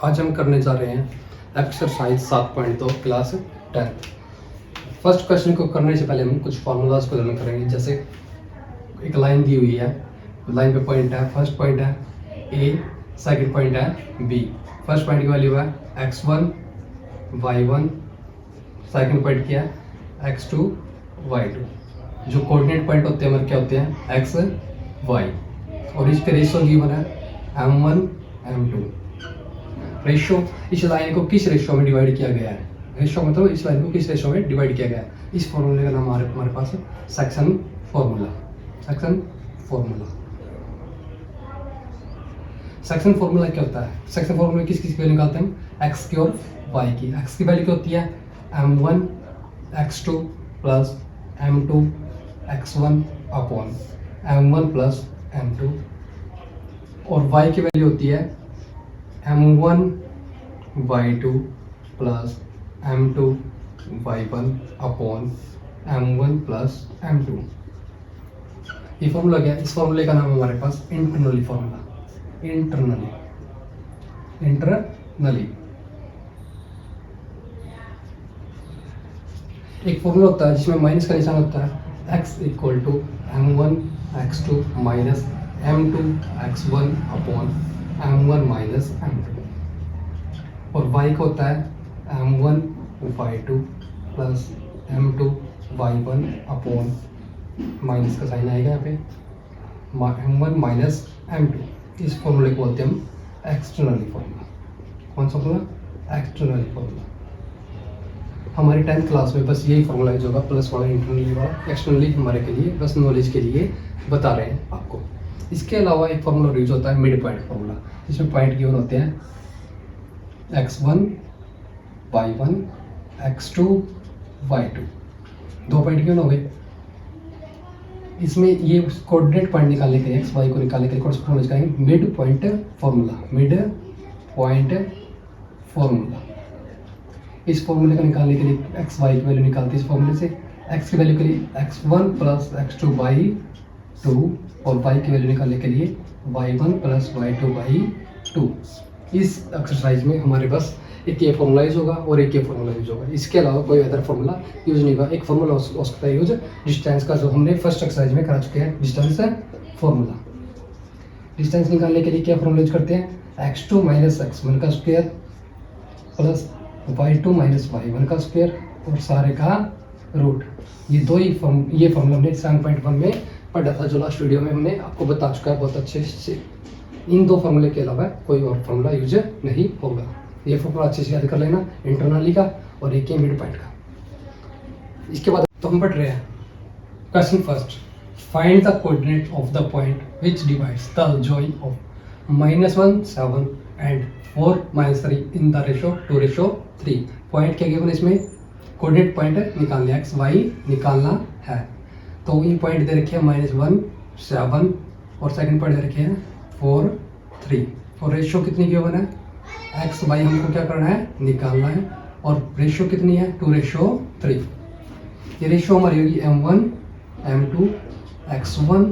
आज हम करने जा रहे हैं एक्सरसाइज 7.2 क्लास 10। फर्स्ट क्वेश्चन को करने से पहले हम कुछ फार्मूलाज को लर्न करेंगे। जैसे एक लाइन दी हुई है, लाइन पे पॉइंट है, फर्स्ट पॉइंट है ए, सेकंड पॉइंट है बी। फर्स्ट पॉइंट की वैल्यू है x1 y1, सेकंड पॉइंट क्या है x2 y2। जो कोऑर्डिनेट पॉइंट होते हैं हमारे क्या होते हैं x y, और इसके रेशियो गिवन है m1 m2। रेशियो, इस लाइन को किस रेशियो में डिवाइड किया गया है, रेशियो मतलब इस लाइन को किस रेशियो में डिवाइड किया गया है। इस फॉर्मूले का नाम हमारे पास है section formula. Section formula section formula क्या होता है? सेक्शन फॉर्मूला किस किस की वैल्यू निकालते हैं हम? x की और y की। x की वैल्यू क्या होती है m1 x2 plus m2 x1 upon m1 plus m2, और y की वैल्यू होती है m1 y2 plus m2 y1 upon m1 plus m2। ये फॉर्मूला क्या है? इस फॉर्मूले का नाम है हमारे पास इंटरनली फॉर्मूला। इंटरनली एक फॉर्मूला होता है जिसमें माइनस का निशान होता है x equal to m1 x2 minus m2 x1 upon m1 minus m2, और y का होता है m1 y2 plus m2 y1 upon minus का साइन आएगा यहाँ पे m1 माइनस m2। इस फॉर्मूले को बोलते हैं हम एक्सटर्नली फॉर्मूला। कौन सा फॉर्मूला? Externally formula. हमारी 10th क्लास में बस यही फॉर्मूला यूज होगा, प्लस वाला, इंटरनली वाला। एक्सटर्नली हमारे के लिए बस नॉलेज के लिए बता रहे हैं आपको। इसके अलावा एक फॉर्मूला यूज होता है मिड पॉइंट फॉर्मूला, जिसमें पॉइंट गिवन होते हैं x1 y1 x2 y2। दो पॉइंट गिवन हो गए। इसमें ये कोऑर्डिनेट पॉइंट निकालने के लिए, एक्स वाई को निकालने के लिए कौन सा फॉर्मूला निकालेंगे? Mid point formula. Mid point formula. इस फॉर्मूले को निकालने के लिए एक्स वाई की वैल्यू निकालते हैं इस फॉर्मूले से। एक्स की वैल्यू के लिए x1 प्लस x2 बाई 2, और वाई की वैल्यू निकालने के लिए y1 प्लस y2 बाई 2। इस एक्सरसाइज में हमारे पास एक ये फॉर्मूला यूज होगा और एक ये फॉर्मूला यूज होगा। इसके अलावा कोई अदर फॉर्मूला यूज नहीं होगा। एक फॉर्मूला हो सकता है यूज डिस्टेंस का, जो हमने फर्स्ट एक्सरसाइज में करा चुके हैं, डिस्टेंस फॉर्मूला। डिस्टेंस निकालने के लिए क्या फॉर्मूला यूज करते हैं? x2 माइनस x1 का square plus y2 minus y1 का स्क्वायर और सारे का रूट। ये दो ही ये फॉर्मूला हमने 7.1 में पढ़ा था, जो लास्ट वीडियो में हमने आपको बता चुका है बहुत अच्छे से। इन दो फॉर्मूले के अलावा कोई और फॉर्मूला यूज नहीं होगा। ये फॉर्मूला अच्छे से याद कर लेना, इंटरनली का और एक मिड पॉइंट का। इसके बाद तो हम पढ़ रहे हैं question first. Find the coordinate of the point which divides the join of -1 7 and 4 -3 in the ratio 2:3। Point क्या गिवन इसमें? कोऑर्डिनेट पॉइंट निकालना है, एक्स वाई निकालना है। तो ये पॉइंट दे रखे हैं -1 7 और सेकंड पॉइंट दे रखे हैं 4 3, और रेशियो कितनी गिवन है? एक्स वाई हमको क्या करना है? निकालना है। और रेशियो कितनी है? 2:3। ये रेशियो हमारी होगी m1 m2 x1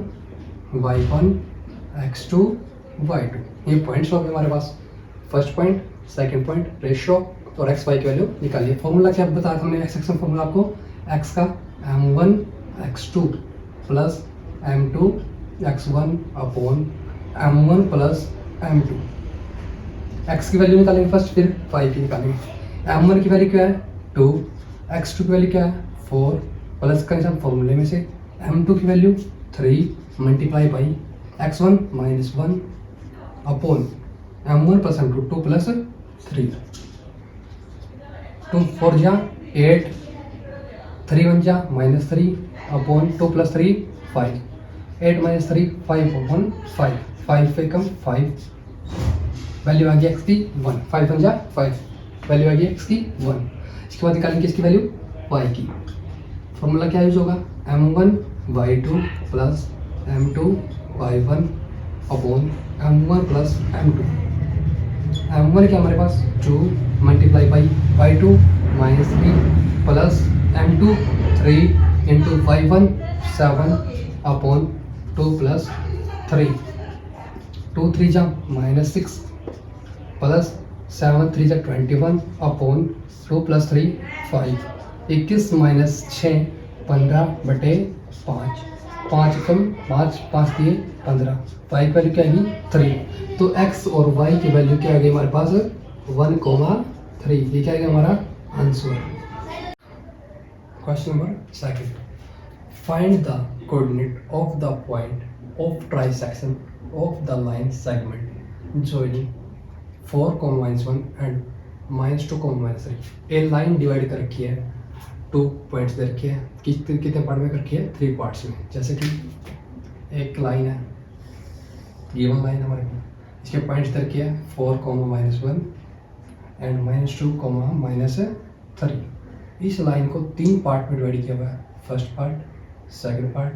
y1 x2 y2। ये पॉइंट्स हो गए हमारे पास। First point, second point, ratio और एक्स वाई की वैल्यू निकालिए। फॉर्मूला क्या बताया हमने एक्स सेक्शन फॉर्मूला आपको? एक्स का m1 x2 plus m2 x1 upon m1 plus m2। x की वैल्यू निकालेंगे फर्स्ट, फिर y की निकालेंगे। m1 की वैल्यू क्या है? 2, x2 की वैल्यू क्या है? 4, प्लस का निशान फॉर्मूले में से, m2 की value 3 multiply by x1 minus 1 upon m1 plus m2, 2 plus 3, 2 4 जा 8, 3 1 जा -3 अपॉन 2 प्लस 3 5, 8 माइनस 3 5 अपॉन 5, 5 पे कम 5, वैल्यू आ गई x की 1, 5 1 जा 5, वैल्यू आ गई x की 1। इसके बाद निकालेंगे इसकी वैल्यू y की। फॉर्मूला क्या यूज होगा? m1 y2 plus m2 y1 upon m1 plus m2। m1 क्या हमारे पास 2 multiply by y2 -3 plus m2 3 into y1 7 upon 2 plus 3, 2 3 जा -6 प्लस 7 3 जा 21 अपॉन 2 + 3 5, 21 माइनस 6 15/5, 5 कम 5 5 दिए 15, y की वैल्यू क्या आएगी 3। तो x और y की वैल्यू क्या आ गई हमारे पास 1,3। ये क्या आएगा हमारा answer. Question number 2, find the coordinate of the point of trisection of the line segment joining 4,-1 and -2, -3। A line divide कर रखी है 2 पॉइंट्स दे रखे हैं, कितने पार्ट में कर रखी है 3 पार्ट्स में। जैसे कि एक लाइन है, गिवन लाइन हमारे पास, इसके पॉइंट्स दे रखे हैं 4,-1 एंड -2, -3। इस लाइन को 3 पार्ट में डिवाइड किया हुआ है, first part, second part,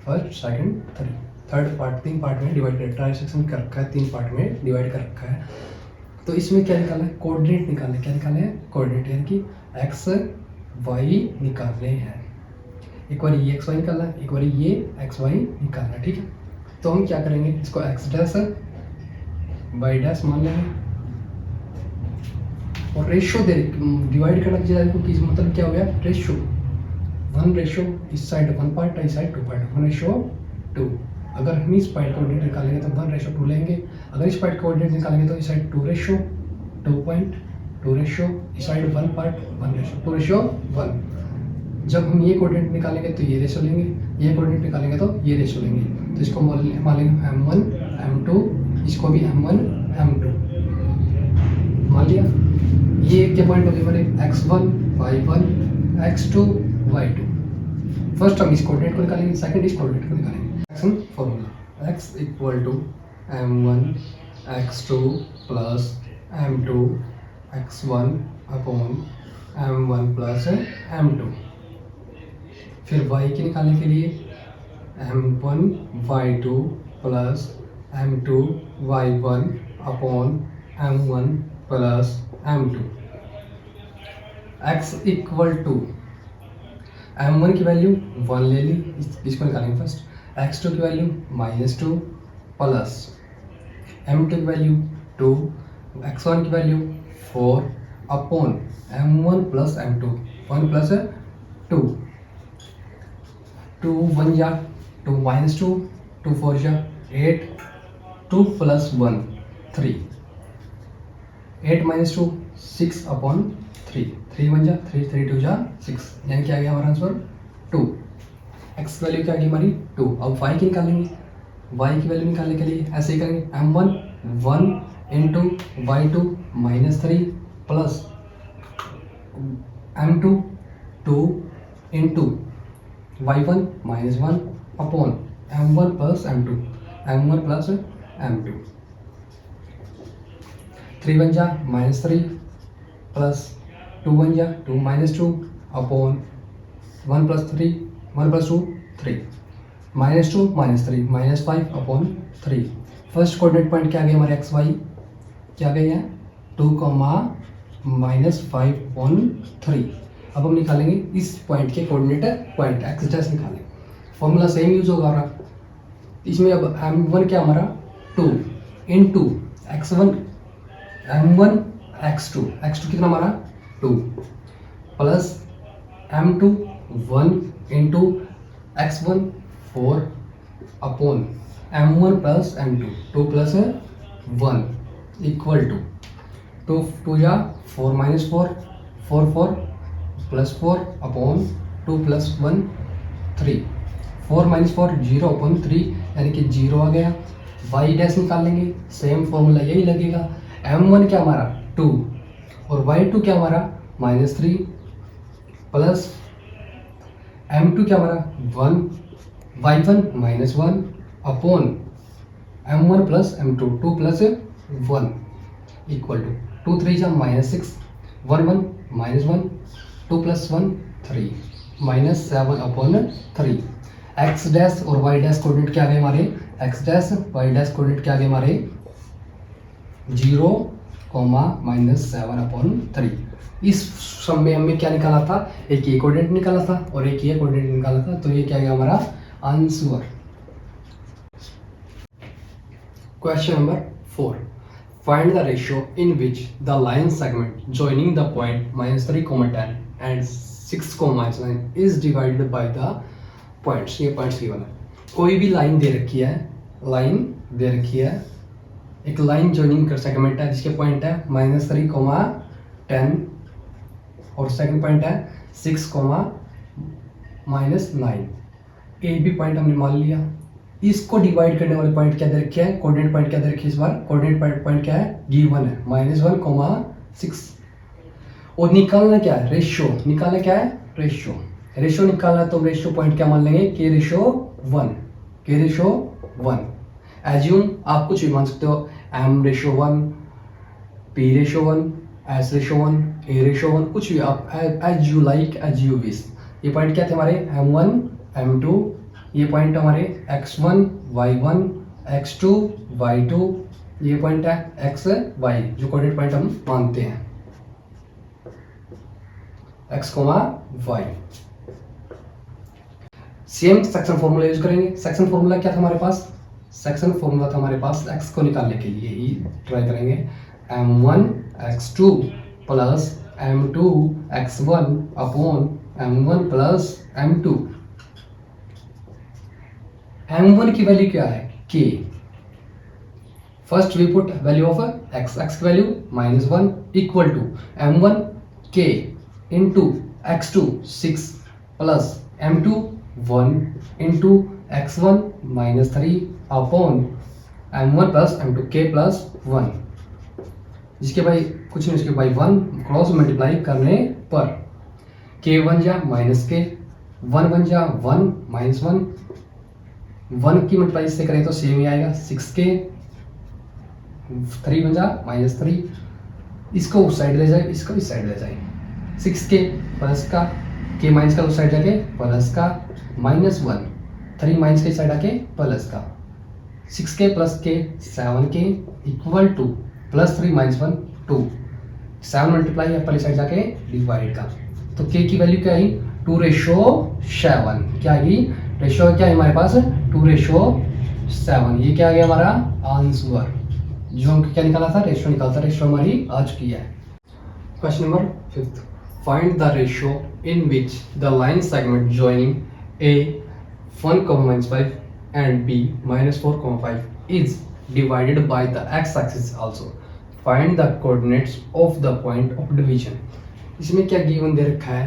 first second third part, 3 part में डिवाइड कर ट्राइसेक्शन कर रखा है, 3 पार्ट में डिवाइड कर रखा है। तो इसमें क्या निकालना है, कोऑर्डिनेट निकालना है। क्या निकालना है, कोऑर्डिनेट, यानी कि एक्स वाई निकालने हैं। एक बार ये एक्स वाई निकालना है, एक बार ये एक्स वाई निकालना है, ठीक है। तो हम क्या करेंगे, इसको एक्स डैश वाई डैश मान लेंगे और रेशियो दे डिवाइड करना चाहिए को, किस मतलब क्या हो गया, रेशियो 1:, इस साइड 1 पार्ट है, इस साइड 2 पार्ट, 1:2। अगर हम इस पॉइंट कोऑर्डिनेट निकालेंगे तो 1:2 लेंगे, अगर इस पॉइंट कोऑर्डिनेट निकालेंगे तो इस साइड 2:2, इस साइड 1 पार्ट 1:2:1। जब हम ये कोऑर्डिनेट निकालेंगे तो ये रेशियो लेंगे, ये कोऑर्डिनेट निकालेंगे तो ये रेशियो लेंगे। तो इसको मान लेंगे m1 m2, इसको भी m1 m2 मान लिया। ये क्या पॉइंट हो गए हमारे x1 y1 x2 y2। First हम इस कोऑर्डिनेट को निकालेंगे, सेकंड इस कोऑर्डिनेट को निकालेंगे। Formula x = m1 x2 + m2 x1 upon m1 + m2। फिर y के निकालने के लिए m1 y2 + m2 y1 upon m1 + m2। x = m1 की वैल्यू 1 ले ली, इसको निकालेंगे फर्स्ट। x2 की वैल्यू -2 प्लस m2 की वैल्यू 2, x1 की वैल्यू 4 अपॉन m1 + m2, 1 + 2, 2 1 जा 2 -2, 2 4 जा 8, 2 + 1 3, 8 - 2 6 अपॉन 3, 3 1 जा 3, 3 2 जा 6, यानी क्या आ गया हमारा आंसर 2। x की वैल्यू क्या आ गई हमारी 2। अब y की निकालेंगे, y की वैल्यू निकालने के लिए ऐसे ही करेंगे, m1 1 × y2 -3 plus m2 2 × y1 -1 upon m1 + m2, m1 + m2। 3 1 जा -3 प्लस 2 1 जा 2 -2 upon 1 + 3, 1 + 2 3, -2 -3 -5 upon 3। First coordinate point क्या आ गया हमारे एक्स वाई, क्या आ गया है 2, -5/3। अब हम निकालेंगे इस पॉइंट के कोऑर्डिनेट पॉइंट एक्स डैश निकालेंगे। फॉर्मूला सेम यूज होगा हमारा। इसमें अब m1 क्या हमारा 2 × x1 m1 x2, x2 कितना हमारा 2 plus m2 1 × x1 4 upon m1 + m2, 2 + 1 equal to 2 जा 4 - 4, 4 4 + 4 अपॉन 2 + 1 3, 4 - 4 0 अपॉन 3, यानी कि 0 आ गया। y डैश निकाल लेंगे, सेम फॉर्मूला यही लगेगा। m1 क्या हमारा 2 और y2 क्या हमारा -3 प्लस m2 क्या हमारा 1, y1 -1 upon m1 + m2, 2 + 1 equal to 2 3 जा -6, 1 1 -1, 2 + 1 3, -7 अपॉन 3। x डैश और y डैश कोऑर्डिनेट क्या गए हमारे, x dash y dash coordinate क्या गए हमारे 0, -7 अपॉन 3। इस सम में हमने क्या निकाला था, एक ये कोऑर्डिनेट निकाला था और एक ये कोऑर्डिनेट निकाला था, तो ये क्या गया हमारा answer. Question number 4, Find the ratio in which the line segment joining the point -3, 10 and 6, -9 is divided by the points. ये points गिवन है। कोई भी लाइन दे रखी है, लाइन दे रखी है, एक लाइन जॉइनिंग कर सेगमेंट है जिसके पॉइंट है -3, 10 और सेकंड पॉइंट है 6, -9। ए बी पॉइंट हमने मान लिया। इसको डिवाइड करने वाले पॉइंट क्या दे रखे हैं, कोऑर्डिनेट पॉइंट क्या दे रखी है इस बार, कोऑर्डिनेट पॉइंट क्या है, गिवन है -1, 6। और निकालना क्या है, रेशियो। निकालना क्या है, रेशियो। रेशियो निकालना है तो रेशियो पॉइंट क्या मान लेंगे, के रेशियो 1, के रेशियो 1। एज्यूम आप कुछ भी मान सकते हो, M ratio 1, P ratio 1, S ratio 1, A ratio 1, कुछ भी आप as you like, as you wish. ये पॉइंट क्या थे हमारे, m1, m2। ये पॉइंट हमारे x1, y1, x2, y2। ये पॉइंट है x, y, जो कोऑर्डिनेट पॉइंट हम मानते हैं, x, y। Same section formula use करेंगे। सेक्शन फॉर्मूला क्या था हमारे पास, सेक्शन फॉर्मूला था हमारे पास x को निकालने के लिए ही ट्राई करेंगे, m1 x2 plus m2 x1 upon m1 plus m2। m1 की वैल्यू क्या है, k। First we put value of x, x की value -1 equal to m1 k into x2 6 plus m2 1 into x1 -3 upon m1 plus m2 k plus 1, जिसके भाई कुछ नहीं, उसके भाई 1 क्रॉस मल्टीप्लाई करने पर k 1 जा माइनस k, 1 1 जा 1 -1, 1 की मल्टीप्लाई से करें तो सेम ही आएगा 6k, 3 1 जा -3, इसको उस साइड ले जाए, इसको इस साइड ले जाए, 6k प्लस का k माइनस का उस साइड जाके प्लस का -1, 3 माइनस के साइड आके प्लस का, 6k plus k 7k equal two plus 3 -1 2, 7 multiply पहले साइड जाके डिवाइड का, तो k की वैल्यू क्या आई 2:7। क्या आएगी, रेशियो क्या है हमारे पास 2:7। ये क्या आ गया हमारा आंसर, जो हम क्या निकाला था, रेशियो निकाला था। रेशियो हमारी आ चुकी है। Question number 5, find the ratio in which the line segment joining a 1, -5 and b -4, is divided by the x-axis also. Find the coordinates of the point of division. इसमें क्या गिवन दे रखा है,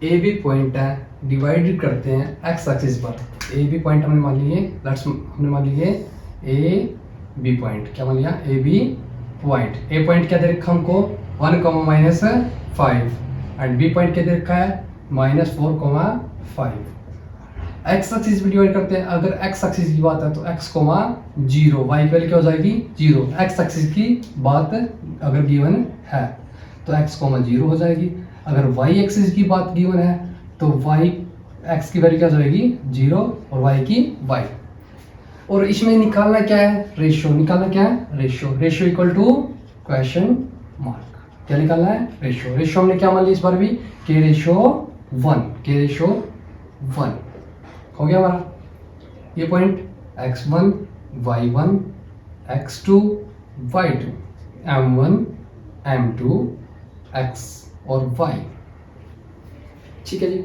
ए B point है, divide करते हैं x axis पर। ए B point हमने मान लिए, हमने मान लिए ए बी पॉइंट, क्या मान लिया, A B point. A point क्या दे रखा हमको 1, -5 एंड बी पॉइंट क्या दे रखा है -4, 5। एक्स एक्सिस भी डिवाइड करते हैं। अगर एक्स एक्सिस की बात है तो x, 0, y की वैल्यू क्या हो जाएगी 0। एक्स एक्सिस की बात अगर गिवन है तो x, 0 हो जाएगी। अगर y एक्सिस की बात गिवन है तो y x की वैल्यू क्या हो जाएगी 0 और y की y। और इसमें निकालना क्या है, रेशियो। निकालना क्या है, ratio. Ratio equal to question mark. क्या निकालना है, रेशियो। रेशियो हमने क्या मान लिया इस बार भी, के रेशियो 1, के रेशियो 1 हो गया हमारा। ये point x1, y1, x2, y2, m1, m2, x और y। ठीक है जी।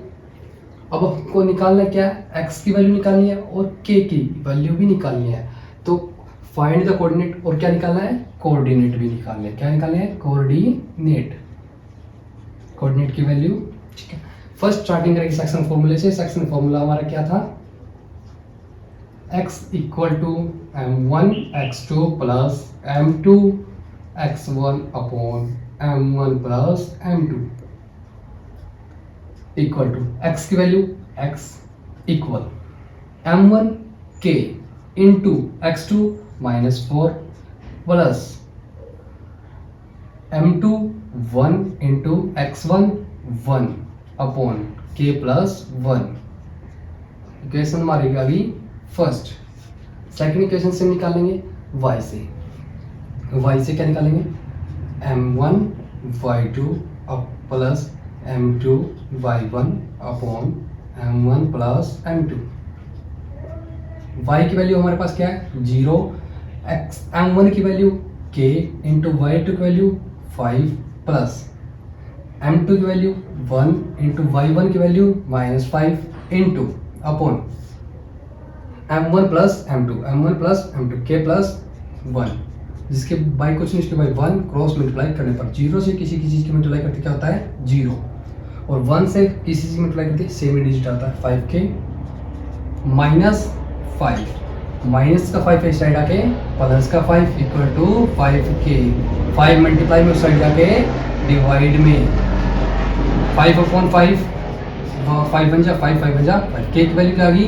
अब हमको निकालना क्या है, x की वैल्यू निकालनी है और k की वैल्यू भी निकालनी है। तो फाइंड द कोऑर्डिनेट, और क्या निकालना है, कोऑर्डिनेट भी निकालना है। क्या निकालना है, कोऑर्डिनेट, कोऑर्डिनेट की वैल्यू। ठीक है, फर्स्ट स्टार्टिंग करेंगे सेक्शन फॉर्मूले से। सेक्शन फॉर्मूला हमारा क्या था, x equal to m1 x2 plus m2 x1 upon m1 plus m2 equal to x की value x equal m1 k into x2 -4 plus m2 1 into x1 1 upon k plus 1। Equation हमारी आ गई first. Second equation से निकालेंगे y से। y से क्या निकालेंगे, m1 y2 plus m2 y1 upon m1 plus m2। y की वैल्यू हमारे पास क्या है 0, x m1 की value k into Y two की वैल्यू 5 प्लस m2 की वैल्यू 1 इंटू y1 की value -5 into upon m1 plus m2 k plus 1, जिसके बाई कुछ नहीं, इसके बाई 1 क्रॉस मल्टीप्लाई करने पर 0 से किसी चीज़ की मल्टीप्लाई करते क्या होता है 0, और 1 से किसी चीज़ की मल्टीप्लाई करते सेम डिजिट आता है 5k -5, माइनस का 5 इस साइड आके प्लस का 5 इक्वल टू 5k, 5 मल्टीप्लाई में उस साइड जाके डिवाइड में 5/5, 5 बन जा 5 बन जा 5, के की वैल्यू क्या आ गई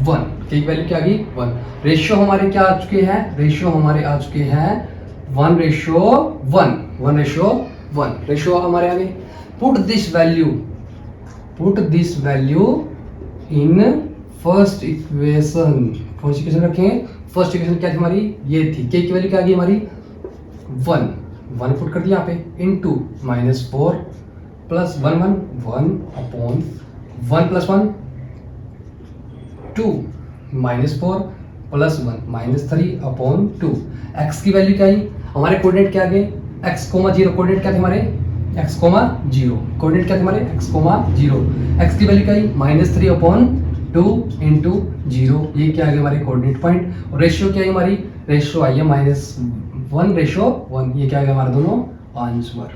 1, के की वैल्यू क्या आ गई 1। रेशियो हमारे क्या आ चुके हैं, रेशियो हमारे आ चुके हैं 1:1, 1:1 रेशियो हमारे आ गए। Put this value in first equation, कौन सी इक्वेशन रखें, फर्स्ट इक्वेशन क्या थी हमारी, ये थी, के की वैल्यू क्या आ गई हमारी 1 पुट कर दिया यहाँ पे into -4 plus 1 upon 1 plus 1 2 -4 plus 1 -3 upon 2। X की वैल्यू क्या आई, हमारे कोऑर्डिनेट क्या आ गए x,0, कोऑर्डिनेट क्या थे हमारे x,0, कोऑर्डिनेट क्या थे हमारे x,0, एक्स की वैल्यू क्या आई -3 अपॉन 2 इंटू 0, ये क्या आ गया हमारे कोऑर्डिनेट पॉइंट। और रेशियो क्या है हमारी, रेशियो आई है -1:1, ये क्या आ गया हमारा दोनों आंसर।